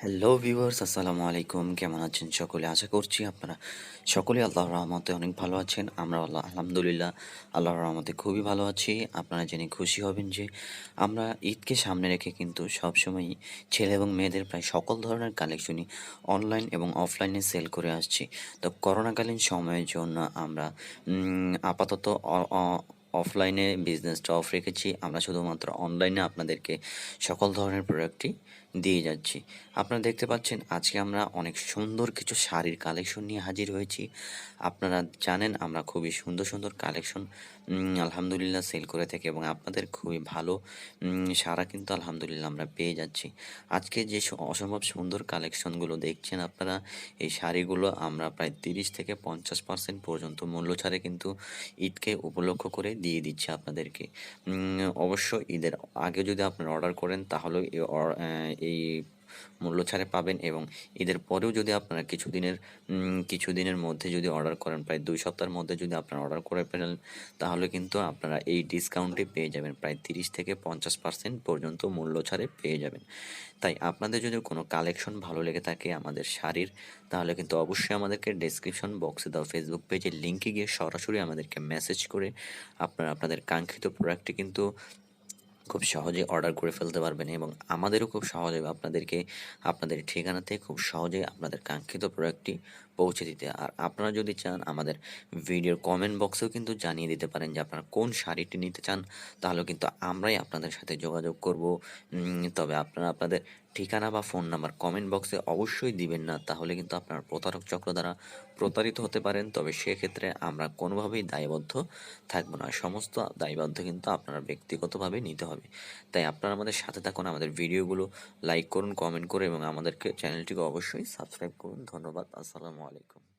Hello viewers, আসসালামু আলাইকুম। কেমন আছেন সকলে? আশা করছি আপনারা সকলে আল্লাহর রহমতে অনেক ভালো আছেন। আমরা আলহামদুলিল্লাহ আল্লাহর রহমতে খুবই ভালো আছি। আপনারা জেনে খুশি হবেন যে আমরা ঈদকে সামনে রেখে কিন্তু সবসময়ই ছেলে এবং মেয়েদের প্রায় সকল ধরনের কালেকশনই অনলাইন এবং অফলাইনে সেল করে আসছি। তো করোনাকালীন সময়ের জন্য আমরা আপাতত অ অ অফলাইনে বিজনেসটা অফ রেখেছি। আমরা শুধুমাত্র অনলাইনে আপনাদেরকে সকল ধরনের প্রোডাক্টই দিয়ে যাচ্ছি। আপনারা দেখতে পাচ্ছেন আজকে আমরা অনেক সুন্দর কিছু শাড়ির কালেকশন নিয়ে হাজির হয়েছি। আপনারা জানেন আমরা খুবই সুন্দর, সুন্দর কালেকশন আলহামদুলিল্লাহ সেল করে থাকি এবং আপনাদের খুবই ভালো সাড়া কিন্তু আলহামদুলিল্লাহ আমরা পেয়ে যাচ্ছি। আজকে যে অসম্ভব সুন্দর কালেকশনগুলো দেখছেন আপনারা, এই শাড়িগুলো আমরা প্রায় 30 থেকে 50% পর্যন্ত মূল্য ছাড়ে কিন্তু ঈদকে উপলক্ষ করে দিয়ে দিচ্ছি আপনাদেরকে। অবশ্য ঈদের আগে যদি আপনারা অর্ডার করেন তাহলে এই মূল্য ছাড়ে পাবেন এবং ঈদের পরেও যদি আপনারা কিছুদিনের মধ্যে যদি অর্ডার করেন, প্রায় 2 সপ্তাহের মধ্যে যদি আপনারা অর্ডার করে ফেলেন তাহলে কিন্তু আপনারা এই ডিসকাউন্টে পেয়ে যাবেন, প্রায় 30 থেকে 50% পর্যন্ত মূল্য ছাড়ে পেয়ে যাবেন। তাই আপনাদের যদি কোনো কালেকশন ভালো লেগে থাকে আমাদের শাড়ির, তাহলে কিন্তু অবশ্যই আমাদেরকে ডেসক্রিপশন বক্সে দেওয়া ফেসবুক পেজের লিঙ্কে গিয়ে সরাসরি আমাদেরকে মেসেজ করে আপনারা আপনাদের কাঙ্ক্ষিত প্রোডাক্টটি কিন্তু খুব সহজে অর্ডার করে ফেলতে পারবেন এবং আমাদেরও খুব সহজে আপনাদেরকে আপনাদের ঠিকানাতে খুব সহজে আপনাদের কাঙ্ক্ষিত প্রোডাক্টটি পৌঁছে দিতে। আর আপনারা যদি চান আমাদের ভিডিওর কমেন্ট বক্সেও কিন্তু জানিয়ে দিতে পারেন যে আপনারা কোন শাড়িটি নিতে চান, তাহলেও কিন্তু আমরাই আপনাদের সাথে যোগাযোগ করব। তবে আপনারা আপনাদের ঠিকানা বা ফোন নাম্বার কমেন্ট বক্সে অবশ্যই দিবেন না, তাহলে কিন্তু আপনার প্রতারক চক্র দ্বারা প্রতারিত হতে পারেন। তবে সেক্ষেত্রে আমরা কোনোভাবেই দায়বদ্ধ থাকবো না, সমস্ত দায়বদ্ধ কিন্তু আপনারা ব্যক্তিগতভাবে নিতে হবে। তাই আপনারা আমাদের সাথে থাকুন, আমাদের ভিডিওগুলো লাইক করুন, কমেন্ট করে এবং আমাদেরকে চ্যানেলটিকে অবশ্যই সাবস্ক্রাইব করুন। ধন্যবাদ। আসসালামু আলাইকুম।